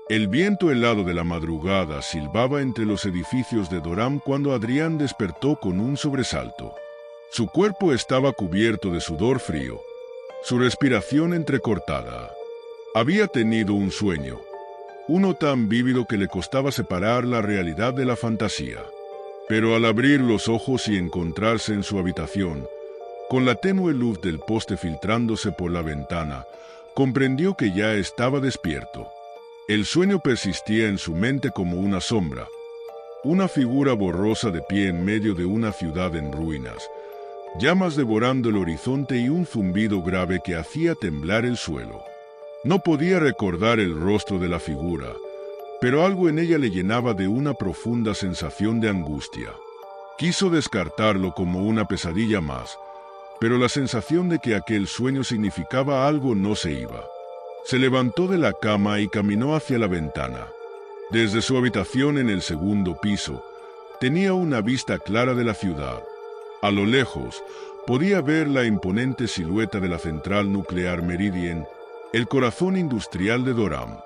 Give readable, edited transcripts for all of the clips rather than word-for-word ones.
El viento helado de la madrugada silbaba entre los edificios de Doram cuando Adrián despertó con un sobresalto. Su cuerpo estaba cubierto de sudor frío, su respiración entrecortada. Había tenido un sueño, uno tan vívido que le costaba separar la realidad de la fantasía. Pero al abrir los ojos y encontrarse en su habitación, con la tenue luz del poste filtrándose por la ventana, comprendió que ya estaba despierto. El sueño persistía en su mente como una sombra, una figura borrosa de pie en medio de una ciudad en ruinas, llamas devorando el horizonte y un zumbido grave que hacía temblar el suelo. No podía recordar el rostro de la figura, pero algo en ella le llenaba de una profunda sensación de angustia. Quiso descartarlo como una pesadilla más, pero la sensación de que aquel sueño significaba algo no se iba. Se levantó de la cama y caminó hacia la ventana. Desde su habitación en el segundo piso, tenía una vista clara de la ciudad. A lo lejos, podía ver la imponente silueta de la central nuclear Meridian, el corazón industrial de Doram.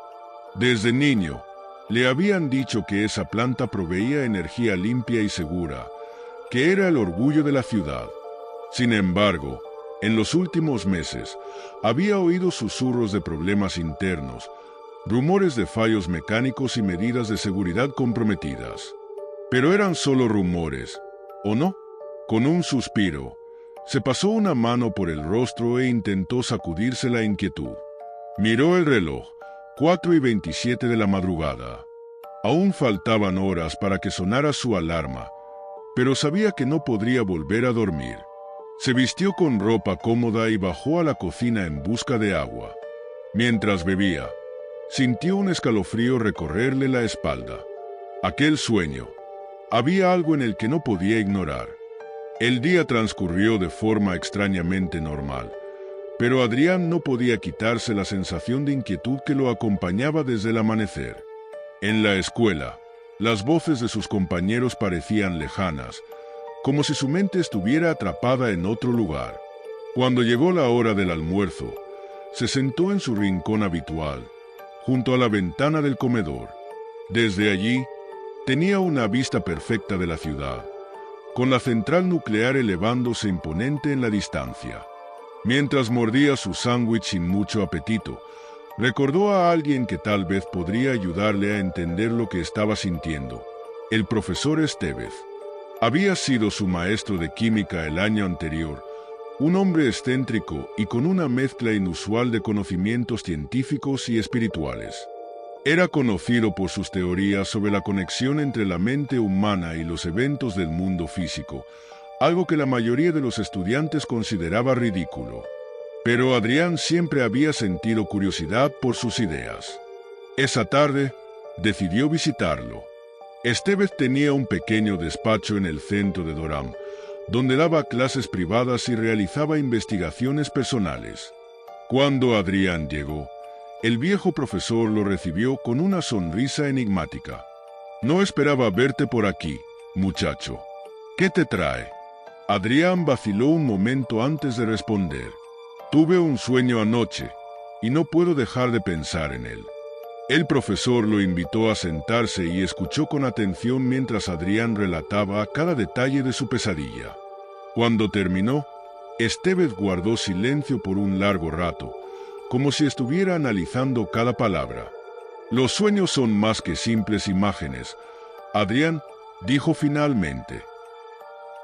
Desde niño, le habían dicho que esa planta proveía energía limpia y segura, que era el orgullo de la ciudad. Sin embargo, en los últimos meses, había oído susurros de problemas internos, rumores de fallos mecánicos y medidas de seguridad comprometidas. Pero eran solo rumores, ¿o no? Con un suspiro, se pasó una mano por el rostro e intentó sacudirse la inquietud. Miró el reloj, 4:27 de la madrugada. Aún faltaban horas para que sonara su alarma, pero sabía que no podría volver a dormir. Se vistió con ropa cómoda y bajó a la cocina en busca de agua. Mientras bebía, sintió un escalofrío recorrerle la espalda. Aquel sueño, había algo en el que no podía ignorar. El día transcurrió de forma extrañamente normal, pero Adrián no podía quitarse la sensación de inquietud que lo acompañaba desde el amanecer. En la escuela, las voces de sus compañeros parecían lejanas, como si su mente estuviera atrapada en otro lugar. Cuando llegó la hora del almuerzo, se sentó en su rincón habitual, junto a la ventana del comedor. Desde allí, tenía una vista perfecta de la ciudad, con la central nuclear elevándose imponente en la distancia. Mientras mordía su sándwich sin mucho apetito, recordó a alguien que tal vez podría ayudarle a entender lo que estaba sintiendo: el profesor Estevez. Había sido su maestro de química el año anterior, un hombre excéntrico y con una mezcla inusual de conocimientos científicos y espirituales. Era conocido por sus teorías sobre la conexión entre la mente humana y los eventos del mundo físico, algo que la mayoría de los estudiantes consideraba ridículo. Pero Adrián siempre había sentido curiosidad por sus ideas. Esa tarde, decidió visitarlo. Estevez tenía un pequeño despacho en el centro de Doram, donde daba clases privadas y realizaba investigaciones personales. Cuando Adrián llegó, el viejo profesor lo recibió con una sonrisa enigmática. «No esperaba verte por aquí, muchacho. ¿Qué te trae?» Adrián vaciló un momento antes de responder. «Tuve un sueño anoche, y no puedo dejar de pensar en él». El profesor lo invitó a sentarse y escuchó con atención mientras Adrián relataba cada detalle de su pesadilla. Cuando terminó, Estevez guardó silencio por un largo rato, como si estuviera analizando cada palabra. «Los sueños son más que simples imágenes», Adrián dijo finalmente.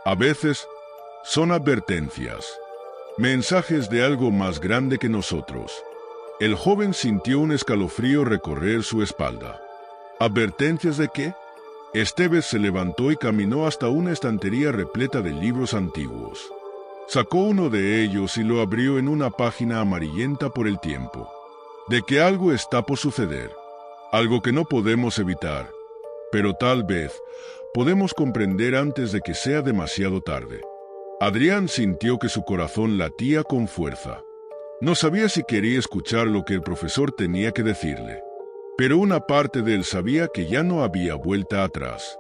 «A veces son advertencias, mensajes de algo más grande que nosotros». El joven sintió un escalofrío recorrer su espalda. ¿Advertencias de qué? Estevez se levantó y caminó hasta una estantería repleta de libros antiguos. Sacó uno de ellos y lo abrió en una página amarillenta por el tiempo. De que algo está por suceder, algo que no podemos evitar, pero tal vez podemos comprender antes de que sea demasiado tarde. Adrián sintió que su corazón latía con fuerza. No sabía si quería escuchar lo que el profesor tenía que decirle, pero una parte de él sabía que ya no había vuelta atrás.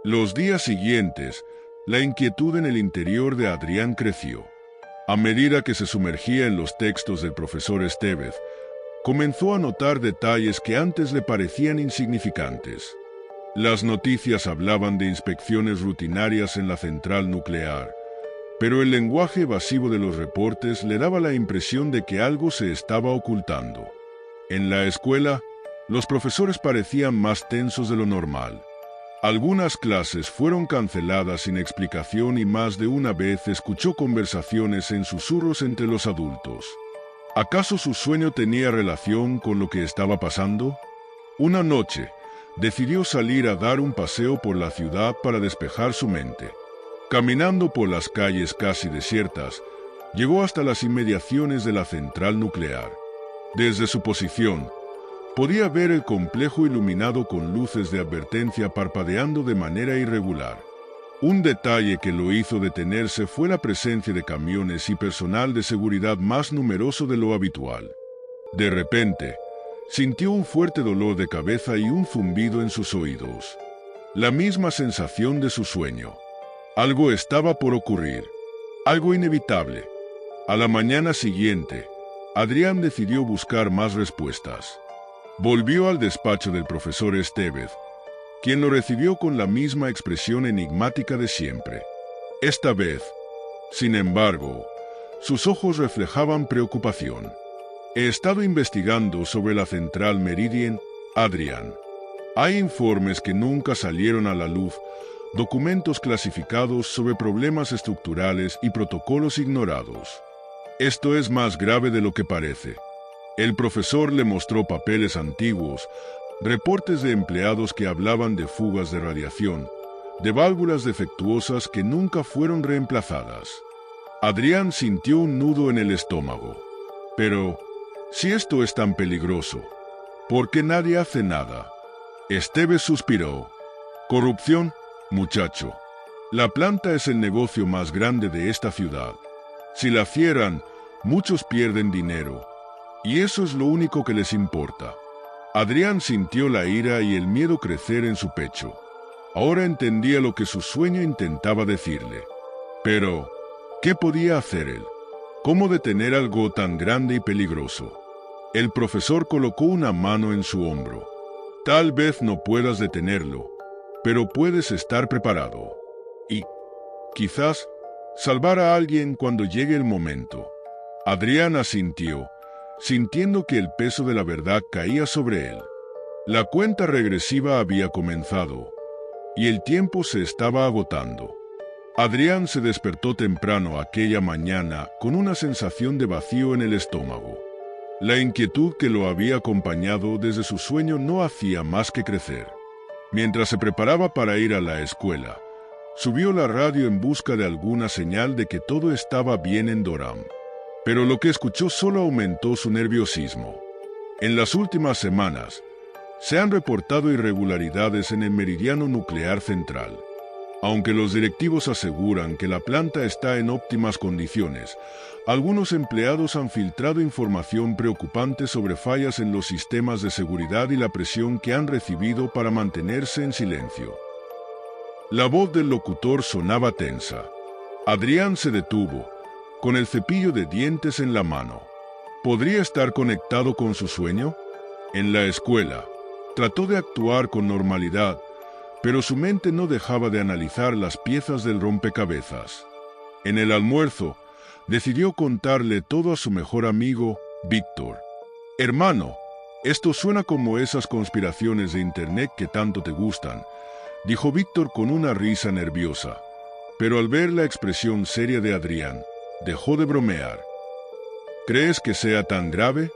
Los días siguientes, la inquietud en el interior de Adrián creció. A medida que se sumergía en los textos del profesor Estevez, comenzó a notar detalles que antes le parecían insignificantes. Las noticias hablaban de inspecciones rutinarias en la central nuclear, pero el lenguaje evasivo de los reportes le daba la impresión de que algo se estaba ocultando. En la escuela, los profesores parecían más tensos de lo normal. Algunas clases fueron canceladas sin explicación y más de una vez escuchó conversaciones en susurros entre los adultos. ¿Acaso su sueño tenía relación con lo que estaba pasando? Una noche, decidió salir a dar un paseo por la ciudad para despejar su mente. Caminando por las calles casi desiertas, llegó hasta las inmediaciones de la central nuclear. Desde su posición, podía ver el complejo iluminado con luces de advertencia parpadeando de manera irregular. Un detalle que lo hizo detenerse fue la presencia de camiones y personal de seguridad más numeroso de lo habitual. De repente, sintió un fuerte dolor de cabeza y un zumbido en sus oídos. La misma sensación de su sueño. Algo estaba por ocurrir. Algo inevitable. A la mañana siguiente, Adrián decidió buscar más respuestas. Volvió al despacho del profesor Estevez, quien lo recibió con la misma expresión enigmática de siempre. Esta vez, sin embargo, sus ojos reflejaban preocupación. He estado investigando sobre la central Meridian, Adrián. Hay informes que nunca salieron a la luz, documentos clasificados sobre problemas estructurales y protocolos ignorados. Esto es más grave de lo que parece. El profesor le mostró papeles antiguos, reportes de empleados que hablaban de fugas de radiación, de válvulas defectuosas que nunca fueron reemplazadas. Adrián sintió un nudo en el estómago. Pero, si esto es tan peligroso, ¿por qué nadie hace nada? Estevez suspiró. Corrupción, muchacho. La planta es el negocio más grande de esta ciudad. Si la cierran, muchos pierden dinero. Y eso es lo único que les importa. Adrián sintió la ira y el miedo crecer en su pecho. Ahora entendía lo que su sueño intentaba decirle. Pero, ¿qué podía hacer él? ¿Cómo detener algo tan grande y peligroso? El profesor colocó una mano en su hombro. Tal vez no puedas detenerlo, pero puedes estar preparado. Y, quizás, salvar a alguien cuando llegue el momento. Adrián asintió, sintiendo que el peso de la verdad caía sobre él. La cuenta regresiva había comenzado, y el tiempo se estaba agotando. Adrián se despertó temprano aquella mañana con una sensación de vacío en el estómago. La inquietud que lo había acompañado desde su sueño no hacía más que crecer. Mientras se preparaba para ir a la escuela, subió la radio en busca de alguna señal de que todo estaba bien en Doram. Pero lo que escuchó solo aumentó su nerviosismo. En las últimas semanas, se han reportado irregularidades en el meridiano nuclear central. Aunque los directivos aseguran que la planta está en óptimas condiciones, algunos empleados han filtrado información preocupante sobre fallas en los sistemas de seguridad y la presión que han recibido para mantenerse en silencio. La voz del locutor sonaba tensa. Adrián se detuvo, con el cepillo de dientes en la mano. ¿Podría estar conectado con su sueño? En la escuela, trató de actuar con normalidad, pero su mente no dejaba de analizar las piezas del rompecabezas. En el almuerzo, decidió contarle todo a su mejor amigo, Víctor. «Hermano, esto suena como esas conspiraciones de internet que tanto te gustan», dijo Víctor con una risa nerviosa, pero al ver la expresión seria de Adrián, dejó de bromear. ¿Crees que sea tan grave?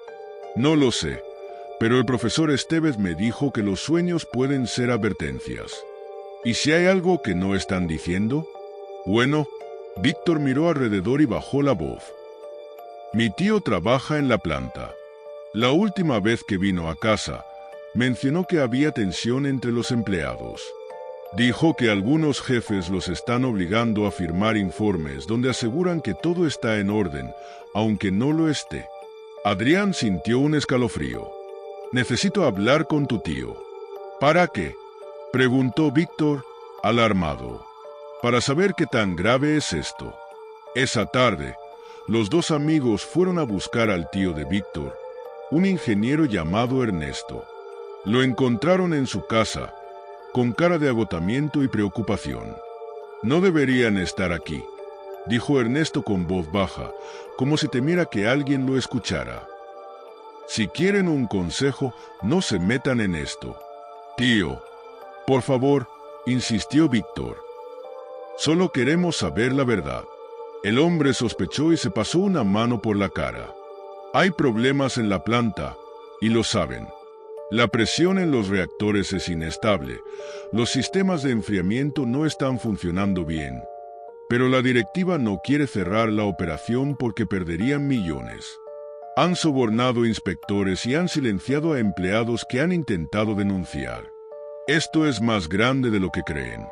No lo sé, pero el profesor Estevez me dijo que los sueños pueden ser advertencias. ¿Y si hay algo que no están diciendo? Bueno, Víctor miró alrededor y bajó la voz. Mi tío trabaja en la planta. La última vez que vino a casa, mencionó que había tensión entre los empleados. Dijo que algunos jefes los están obligando a firmar informes donde aseguran que todo está en orden, aunque no lo esté. Adrián sintió un escalofrío. Necesito hablar con tu tío. ¿Para qué?, preguntó Víctor, alarmado. Para saber qué tan grave es esto. Esa tarde, los dos amigos fueron a buscar al tío de Víctor, un ingeniero llamado Ernesto. Lo encontraron en su casa, con cara de agotamiento y preocupación. «No deberían estar aquí», dijo Ernesto con voz baja, como si temiera que alguien lo escuchara. «Si quieren un consejo, no se metan en esto». «Tío, por favor», insistió Víctor. «Solo queremos saber la verdad». El hombre sospechó y se pasó una mano por la cara. «Hay problemas en la planta, y lo saben. La presión en los reactores es inestable, los sistemas de enfriamiento no están funcionando bien. Pero la directiva no quiere cerrar la operación porque perderían millones. Han sobornado inspectores y han silenciado a empleados que han intentado denunciar. Esto es más grande de lo que creen».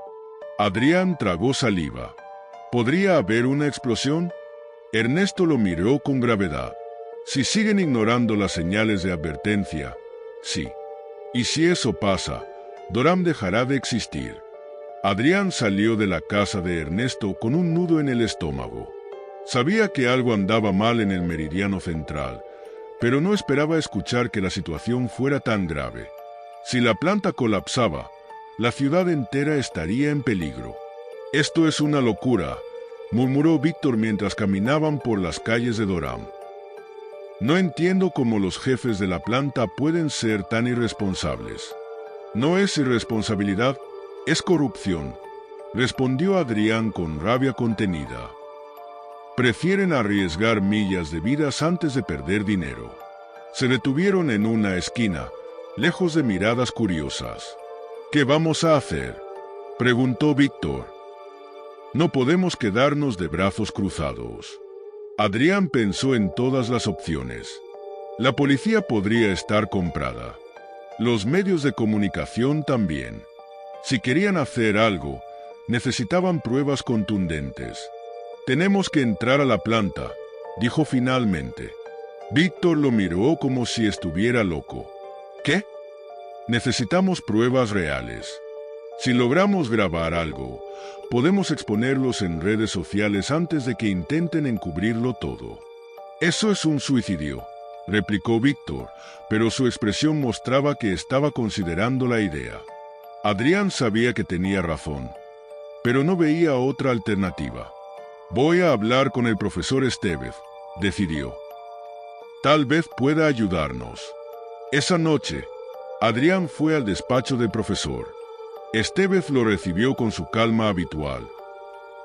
Adrián tragó saliva. ¿Podría haber una explosión? Ernesto lo miró con gravedad. Si siguen ignorando las señales de advertencia, sí. Y si eso pasa, Doram dejará de existir. Adrián salió de la casa de Ernesto con un nudo en el estómago. Sabía que algo andaba mal en el meridiano central, pero no esperaba escuchar que la situación fuera tan grave. Si la planta colapsaba, la ciudad entera estaría en peligro. «Esto es una locura», murmuró Víctor mientras caminaban por las calles de Doram. «No entiendo cómo los jefes de la planta pueden ser tan irresponsables». «No es irresponsabilidad, es corrupción», respondió Adrián con rabia contenida. «Prefieren arriesgar millas de vidas antes de perder dinero». Se detuvieron en una esquina, lejos de miradas curiosas. «¿Qué vamos a hacer?», preguntó Víctor. «No podemos quedarnos de brazos cruzados». Adrián pensó en todas las opciones. La policía podría estar comprada. Los medios de comunicación también. Si querían hacer algo, necesitaban pruebas contundentes. «Tenemos que entrar a la planta», dijo finalmente. Víctor lo miró como si estuviera loco. «¿Qué?». «Necesitamos pruebas reales. Si logramos grabar algo, podemos exponerlos en redes sociales antes de que intenten encubrirlo todo». «Eso es un suicidio», replicó Víctor, pero su expresión mostraba que estaba considerando la idea. Adrián sabía que tenía razón, pero no veía otra alternativa. «Voy a hablar con el profesor Estevez», decidió. «Tal vez pueda ayudarnos». Esa noche, Adrián fue al despacho del profesor. Estevez lo recibió con su calma habitual.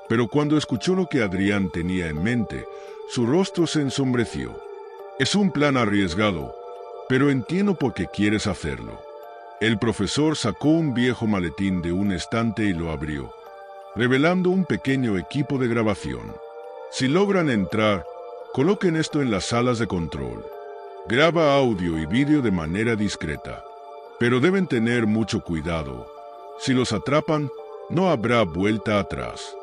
Pero cuando escuchó lo que Adrián tenía en mente, su rostro se ensombreció. «Es un plan arriesgado, pero entiendo por qué quieres hacerlo». El profesor sacó un viejo maletín de un estante y lo abrió, revelando un pequeño equipo de grabación. «Si logran entrar, coloquen esto en las salas de control. Graba audio y vídeo de manera discreta. Pero deben tener mucho cuidado. Si los atrapan, no habrá vuelta atrás».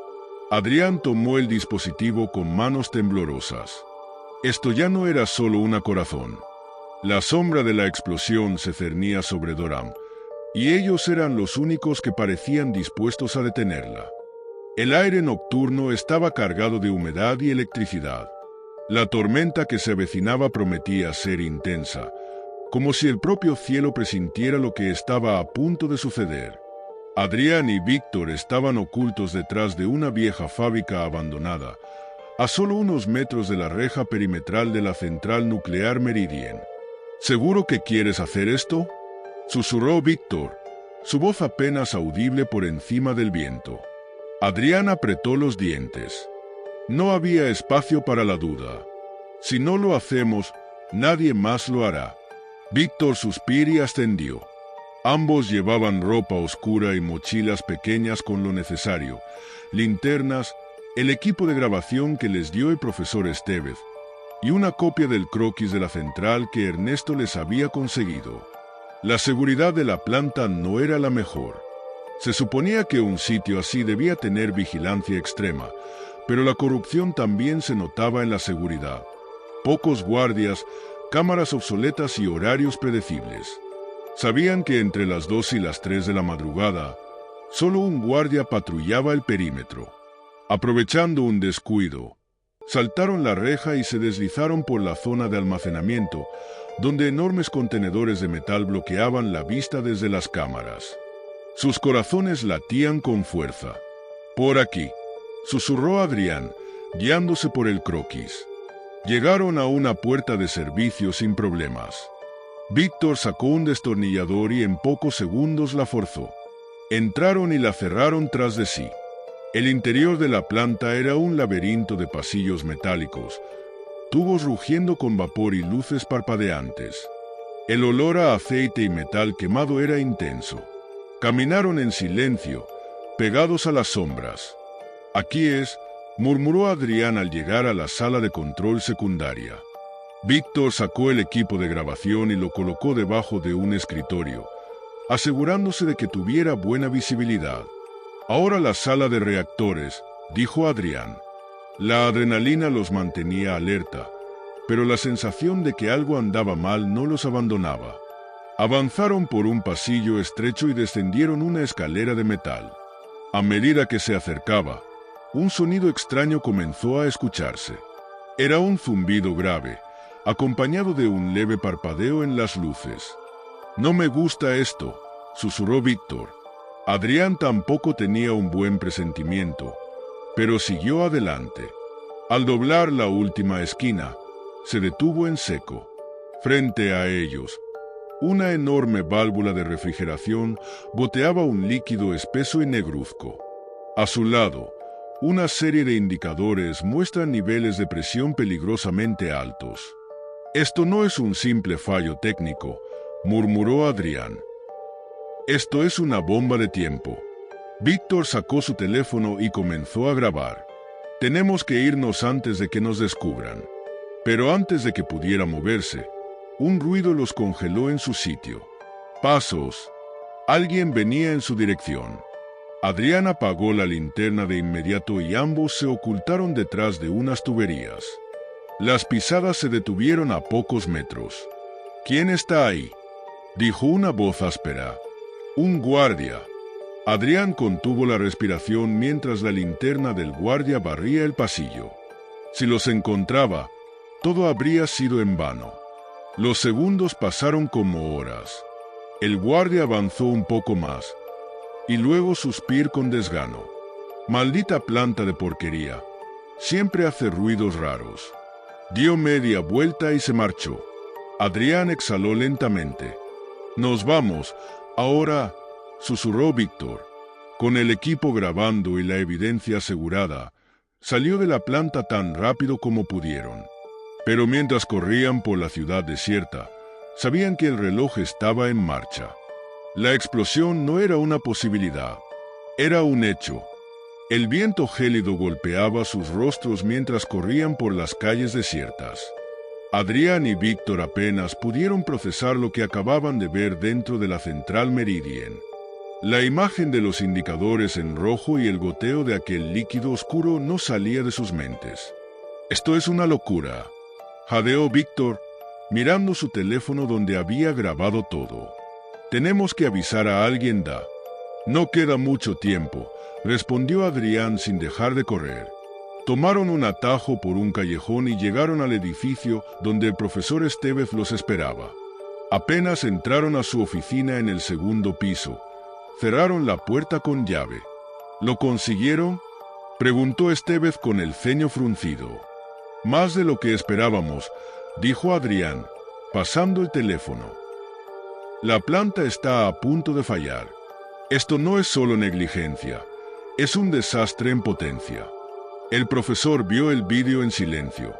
Adrián tomó el dispositivo con manos temblorosas. Esto ya no era solo una corazón. La sombra de la explosión se cernía sobre Doram, y ellos eran los únicos que parecían dispuestos a detenerla. El aire nocturno estaba cargado de humedad y electricidad. La tormenta que se avecinaba prometía ser intensa, como si el propio cielo presintiera lo que estaba a punto de suceder. Adrián y Víctor estaban ocultos detrás de una vieja fábrica abandonada, a solo unos metros de la reja perimetral de la central nuclear Meridien. «¿Seguro que quieres hacer esto?», susurró Víctor, su voz apenas audible por encima del viento. Adrián apretó los dientes. No había espacio para la duda. «Si no lo hacemos, nadie más lo hará». Víctor suspiró y ascendió. Ambos llevaban ropa oscura y mochilas pequeñas con lo necesario, linternas, el equipo de grabación que les dio el profesor Estevez, y una copia del croquis de la central que Ernesto les había conseguido. La seguridad de la planta no era la mejor. Se suponía que un sitio así debía tener vigilancia extrema, pero la corrupción también se notaba en la seguridad. Pocos guardias, cámaras obsoletas y horarios predecibles. Sabían que entre las 2 y las 3 de la madrugada, solo un guardia patrullaba el perímetro. Aprovechando un descuido, Saltaron la reja y se deslizaron por la zona de almacenamiento, donde enormes contenedores de metal bloqueaban la vista desde las cámaras. Sus corazones latían con fuerza. «Por aquí», susurró Adrián, guiándose por el croquis. Llegaron a una puerta de servicio sin problemas. Víctor sacó un destornillador y en pocos segundos la forzó. Entraron y la cerraron tras de sí. El interior de la planta era un laberinto de pasillos metálicos, tubos rugiendo con vapor y luces parpadeantes. El olor a aceite y metal quemado era intenso. Caminaron en silencio, pegados a las sombras. «Aquí es», murmuró Adrián al llegar a la sala de control secundaria. Víctor sacó el equipo de grabación y lo colocó debajo de un escritorio, asegurándose de que tuviera buena visibilidad. «Ahora la sala de reactores», dijo Adrián. La adrenalina los mantenía alerta, pero la sensación de que algo andaba mal no los abandonaba. Avanzaron por un pasillo estrecho y descendieron una escalera de metal. A medida que se acercaba, un sonido extraño comenzó a escucharse. Era un zumbido grave, acompañado de un leve parpadeo en las luces. «No me gusta esto», susurró Víctor. Adrián tampoco tenía un buen presentimiento, pero siguió adelante. Al doblar la última esquina, se detuvo en seco. Frente a ellos, una enorme válvula de refrigeración goteaba un líquido espeso y negruzco. A su lado, una serie de indicadores muestran niveles de presión peligrosamente altos. «Esto no es un simple fallo técnico», murmuró Adrián. «Esto es una bomba de tiempo». Víctor sacó su teléfono y comenzó a grabar. «Tenemos que irnos antes de que nos descubran». Pero antes de que pudiera moverse, un ruido los congeló en su sitio. Pasos. Alguien venía en su dirección. Adrián apagó la linterna de inmediato y ambos se ocultaron detrás de unas tuberías. Las pisadas se detuvieron a pocos metros. «¿Quién está ahí?», dijo una voz áspera. «Un guardia». Adrián contuvo la respiración mientras la linterna del guardia barría el pasillo. Si los encontraba, todo habría sido en vano. Los segundos pasaron como horas. El guardia avanzó un poco más, y luego suspiró con desgano. «Maldita planta de porquería. Siempre hace ruidos raros». Dio media vuelta y se marchó. Adrián exhaló lentamente. «Nos vamos, ahora», susurró Víctor. Con el equipo grabando y la evidencia asegurada, salió de la planta tan rápido como pudieron. Pero mientras corrían por la ciudad desierta, sabían que el reloj estaba en marcha. La explosión no era una posibilidad, era un hecho. El viento gélido golpeaba sus rostros mientras corrían por las calles desiertas. Adrián y Víctor apenas pudieron procesar lo que acababan de ver dentro de la central Meridian. La imagen de los indicadores en rojo y el goteo de aquel líquido oscuro no salía de sus mentes. «Esto es una locura», jadeó Víctor, mirando su teléfono donde había grabado todo. «Tenemos que avisar a alguien, Da». «No queda mucho tiempo», respondió Adrián sin dejar de correr. Tomaron un atajo por un callejón y llegaron al edificio donde el profesor Estevez los esperaba. Apenas entraron a su oficina en el segundo piso, cerraron la puerta con llave. «¿Lo consiguieron?», preguntó Estevez con el ceño fruncido. «Más de lo que esperábamos», dijo Adrián, pasando el teléfono. «La planta está a punto de fallar. Esto no es solo negligencia, es un desastre en potencia». El profesor vio el vídeo en silencio.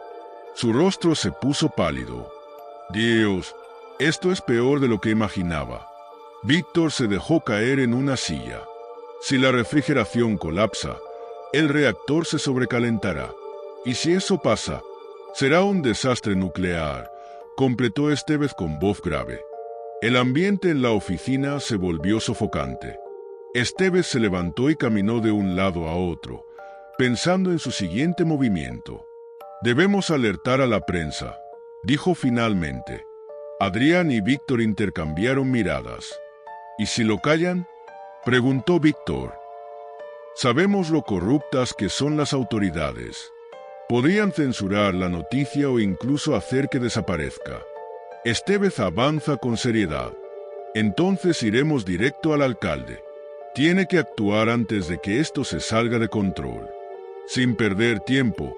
Su rostro se puso pálido. «Dios, esto es peor de lo que imaginaba». Víctor se dejó caer en una silla. «Si la refrigeración colapsa, el reactor se sobrecalentará. Y si eso pasa, será un desastre nuclear», completó Estevez con voz grave. El ambiente en la oficina se volvió sofocante. Estevez se levantó y caminó de un lado a otro, pensando en su siguiente movimiento. «Debemos alertar a la prensa», dijo finalmente. Adrián y Víctor intercambiaron miradas. «¿Y si lo callan?», preguntó Víctor. «Sabemos lo corruptas que son las autoridades. Podrían censurar la noticia o incluso hacer que desaparezca. Estevez avanza con seriedad. Entonces iremos directo al alcalde. Tiene que actuar antes de que esto se salga de control. Sin perder tiempo,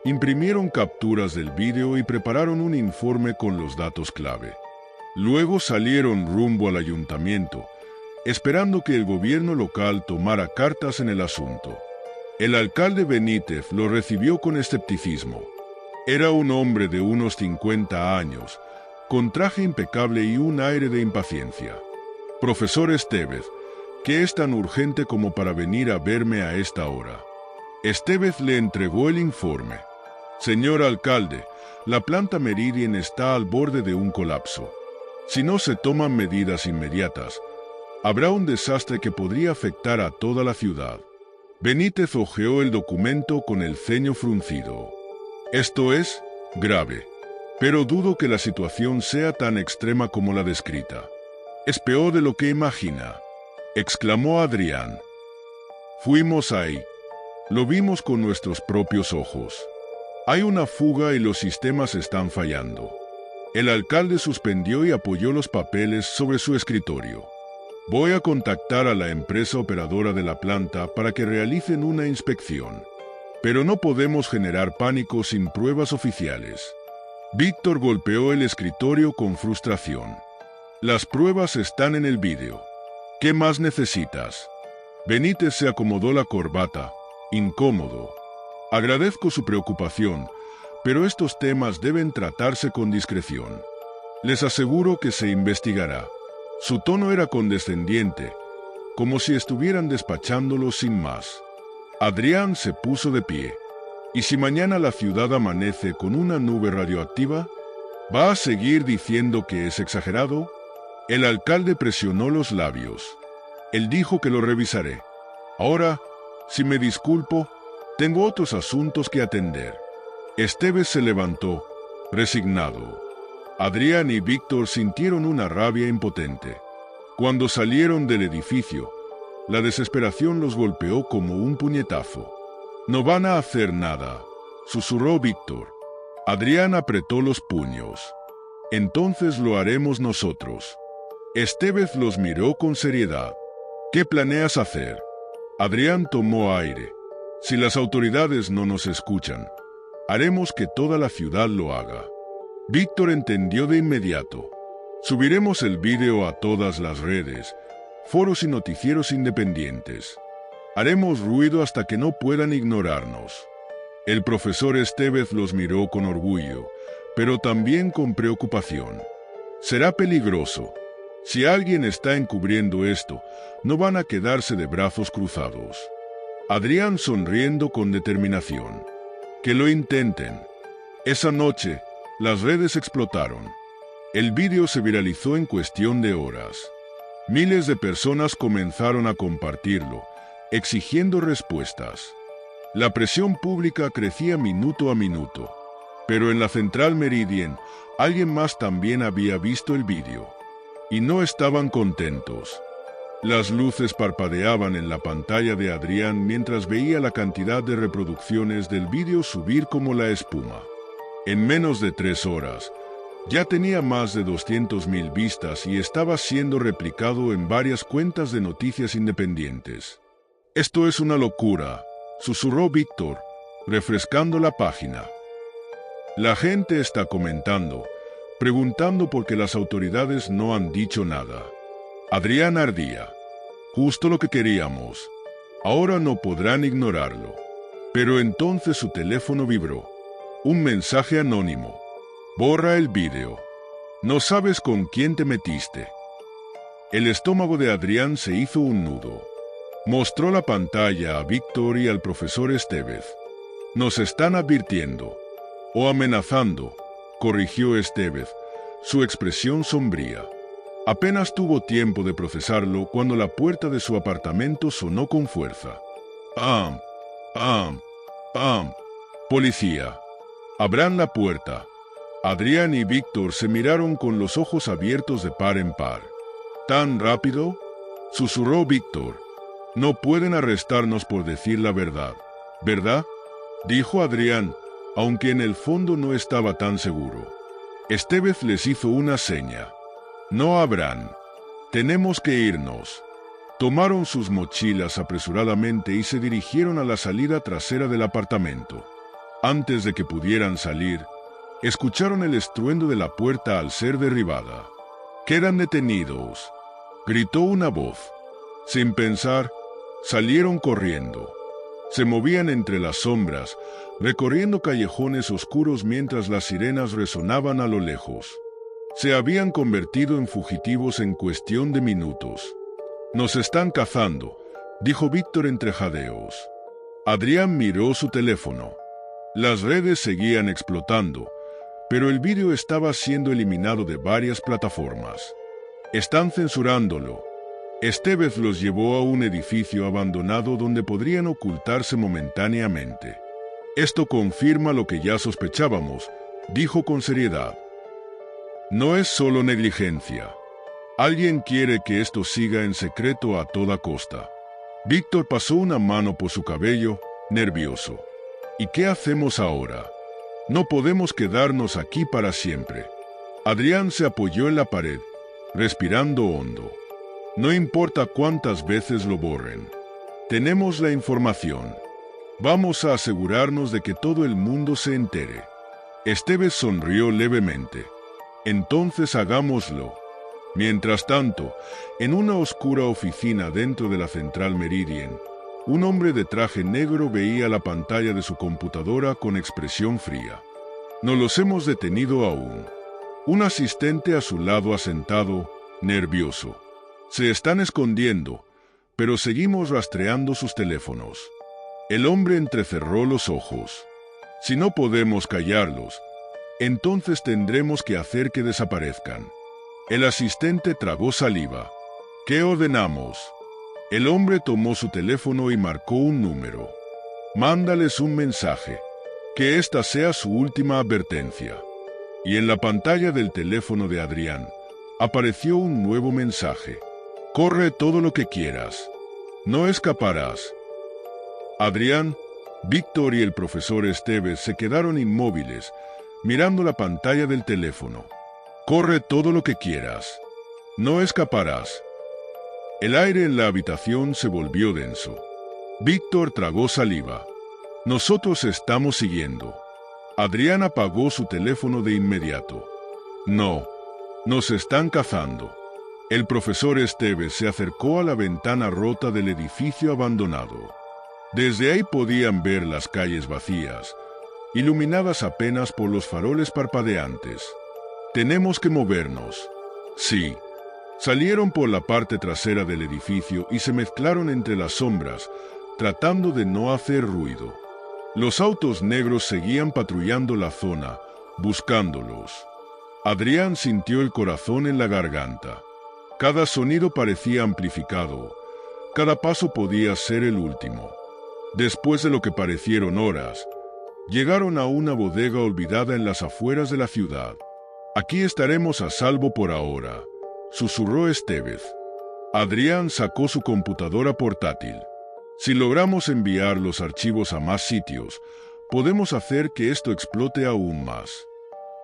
imprimieron capturas del vídeo y prepararon un informe con los datos clave. Luego salieron rumbo al ayuntamiento, esperando que el gobierno local tomara cartas en el asunto. El alcalde Benítez lo recibió con escepticismo. Era un hombre de unos 50 años, con traje impecable y un aire de impaciencia. «Profesor Estevez, ¿qué es tan urgente como para venir a verme a esta hora?» Estevez le entregó el informe. «Señor alcalde, la planta Meridian está al borde de un colapso. Si no se toman medidas inmediatas, habrá un desastre que podría afectar a toda la ciudad». Benítez hojeó el documento con el ceño fruncido. «Esto es grave, pero dudo que la situación sea tan extrema como la descrita». «Es peor de lo que imagina», exclamó Adrián. «Fuimos ahí. Lo vimos con nuestros propios ojos. Hay una fuga y los sistemas están fallando». El alcalde suspendió y apoyó los papeles sobre su escritorio. «Voy a contactar a la empresa operadora de la planta para que realicen una inspección. Pero no podemos generar pánico sin pruebas oficiales». Víctor golpeó el escritorio con frustración. «Las pruebas están en el vídeo. ¿Qué más necesitas?» Benítez se acomodó la corbata, incómodo. «Agradezco su preocupación, pero estos temas deben tratarse con discreción. Les aseguro que se investigará». Su tono era condescendiente, como si estuvieran despachándolo sin más. Adrián se puso de pie. «¿Y si mañana la ciudad amanece con una nube radioactiva? ¿Va a seguir diciendo que es exagerado?» El alcalde presionó los labios. Él dijo que lo revisaré. «Ahora, si me disculpo, tengo otros asuntos que atender». Estevez se levantó, resignado. Adrián y Víctor sintieron una rabia impotente. Cuando salieron del edificio, la desesperación los golpeó como un puñetazo. «No van a hacer nada», susurró Víctor. Adrián apretó los puños. «Entonces lo haremos nosotros». Estevez los miró con seriedad. «¿Qué planeas hacer?» Adrián tomó aire. «Si las autoridades no nos escuchan, haremos que toda la ciudad lo haga». Víctor entendió de inmediato. «Subiremos el vídeo a todas las redes, foros y noticieros independientes. Haremos ruido hasta que no puedan ignorarnos». El profesor Estevez los miró con orgullo, pero también con preocupación. «Será peligroso. Si alguien está encubriendo esto, no van a quedarse de brazos cruzados». Adrián sonriendo con determinación. «Que lo intenten». Esa noche, las redes explotaron. El vídeo se viralizó en cuestión de horas. Miles de personas comenzaron a compartirlo, exigiendo respuestas. La presión pública crecía minuto a minuto. Pero en la central Meridian, alguien más también había visto el vídeo. Y no estaban contentos. Las luces parpadeaban en la pantalla de Adrián mientras veía la cantidad de reproducciones del vídeo subir como la espuma. En menos de 3 horas, ya tenía más de 200.000 vistas y estaba siendo replicado en varias cuentas de noticias independientes. «Esto es una locura», susurró Víctor, refrescando la página. «La gente está comentando, preguntando por qué las autoridades no han dicho nada». Adrián ardía. «Justo lo que queríamos. Ahora no podrán ignorarlo». Pero entonces su teléfono vibró. Un mensaje anónimo. «Borra el vídeo. No sabes con quién te metiste». El estómago de Adrián se hizo un nudo. Mostró la pantalla a Víctor y al profesor Estevez. «Nos están advirtiendo. O amenazando», corrigió Estevez, su expresión sombría. Apenas tuvo tiempo de procesarlo cuando la puerta de su apartamento sonó con fuerza. «¡Pam! ¡Pam! ¡Pam!». «Policía. Abran la puerta». Adrián y Víctor se miraron con los ojos abiertos de par en par. «¿Tan rápido?», susurró Víctor. «No pueden arrestarnos por decir la verdad, ¿verdad?», dijo Adrián, aunque en el fondo no estaba tan seguro. Estevez les hizo una seña. No habrán. Tenemos que irnos. Tomaron sus mochilas apresuradamente y se dirigieron a la salida trasera del apartamento. Antes de que pudieran salir, escucharon el estruendo de la puerta al ser derribada. «¡Quedan detenidos!», gritó una voz. Sin pensar, salieron corriendo. Se movían entre las sombras, recorriendo callejones oscuros mientras las sirenas resonaban a lo lejos. Se habían convertido en fugitivos en cuestión de minutos. «Nos están cazando», dijo Víctor entre jadeos. Adrián miró su teléfono. Las redes seguían explotando, pero el vídeo estaba siendo eliminado de varias plataformas. «Están censurándolo». Estevez los llevó a un edificio abandonado donde podrían ocultarse momentáneamente. «Esto confirma lo que ya sospechábamos», dijo con seriedad. «No es solo negligencia. Alguien quiere que esto siga en secreto a toda costa». Víctor pasó una mano por su cabello, nervioso. «¿Y qué hacemos ahora? No podemos quedarnos aquí para siempre». Adrián se apoyó en la pared, respirando hondo. «No importa cuántas veces lo borren. Tenemos la información. Vamos a asegurarnos de que todo el mundo se entere». Estevez sonrió levemente. «Entonces hagámoslo». Mientras tanto, en una oscura oficina dentro de la Central Meridian, un hombre de traje negro veía la pantalla de su computadora con expresión fría. «No los hemos detenido aún». Un asistente a su lado asentado, nervioso. «Se están escondiendo, pero seguimos rastreando sus teléfonos». El hombre entrecerró los ojos. «Si no podemos callarlos, entonces tendremos que hacer que desaparezcan». El asistente tragó saliva. «¿Qué ordenamos?» El hombre tomó su teléfono y marcó un número. «Mándales un mensaje. Que esta sea su última advertencia». Y en la pantalla del teléfono de Adrián apareció un nuevo mensaje. «Corre todo lo que quieras. No escaparás». Adrián, Víctor y el profesor Estevez se quedaron inmóviles, mirando la pantalla del teléfono. «Corre todo lo que quieras. No escaparás». El aire en la habitación se volvió denso. Víctor tragó saliva. «Nosotros estamos siguiendo». Adrián apagó su teléfono de inmediato. «No, nos están cazando». El profesor Estevez se acercó a la ventana rota del edificio abandonado. Desde ahí podían ver las calles vacías, iluminadas apenas por los faroles parpadeantes. «Tenemos que movernos». «Sí». Salieron por la parte trasera del edificio y se mezclaron entre las sombras, tratando de no hacer ruido. Los autos negros seguían patrullando la zona, buscándolos. Adrián sintió el corazón en la garganta. Cada sonido parecía amplificado. Cada paso podía ser el último. Después de lo que parecieron horas, llegaron a una bodega olvidada en las afueras de la ciudad. «Aquí estaremos a salvo por ahora», susurró Estevez. Adrián sacó su computadora portátil. «Si logramos enviar los archivos a más sitios, podemos hacer que esto explote aún más».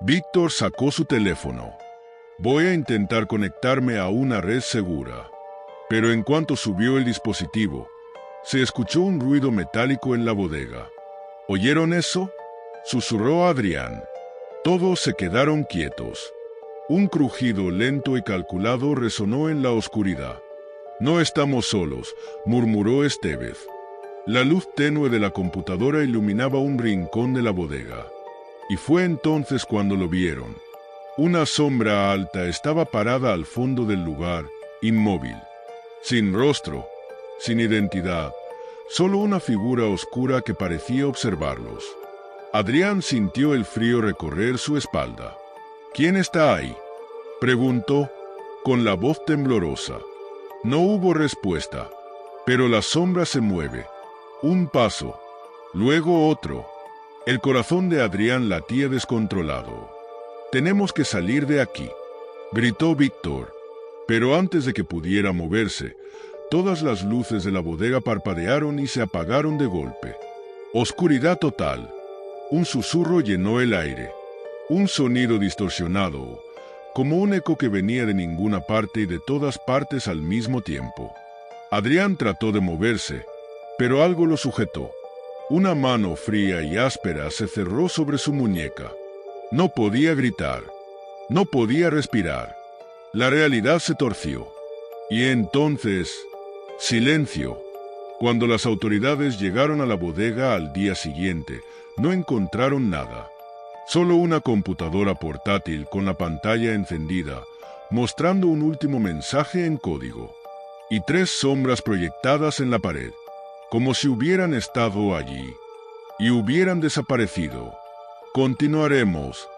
Víctor sacó su teléfono. «Voy a intentar conectarme a una red segura». Pero en cuanto subió el dispositivo, se escuchó un ruido metálico en la bodega. «¿Oyeron eso?», susurró Adrián. Todos se quedaron quietos. Un crujido lento y calculado resonó en la oscuridad. «No estamos solos», murmuró Estevez. La luz tenue de la computadora iluminaba un rincón de la bodega. Y fue entonces cuando lo vieron. Una sombra alta estaba parada al fondo del lugar, inmóvil. Sin rostro, sin identidad, solo una figura oscura que parecía observarlos. Adrián sintió el frío recorrer su espalda. «¿Quién está ahí?», preguntó, con la voz temblorosa. No hubo respuesta, pero la sombra se mueve. Un paso, luego otro. El corazón de Adrián latía descontrolado. «Tenemos que salir de aquí», gritó Víctor. Pero antes de que pudiera moverse, todas las luces de la bodega parpadearon y se apagaron de golpe. Oscuridad total. Un susurro llenó el aire. Un sonido distorsionado, como un eco que venía de ninguna parte y de todas partes al mismo tiempo. Adrián trató de moverse, pero algo lo sujetó. Una mano fría y áspera se cerró sobre su muñeca. No podía gritar. No podía respirar. La realidad se torció. Y entonces, silencio. Cuando las autoridades llegaron a la bodega al día siguiente, no encontraron nada. Solo una computadora portátil con la pantalla encendida, mostrando un último mensaje en código. Y 3 sombras proyectadas en la pared, como si hubieran estado allí y hubieran desaparecido. Continuaremos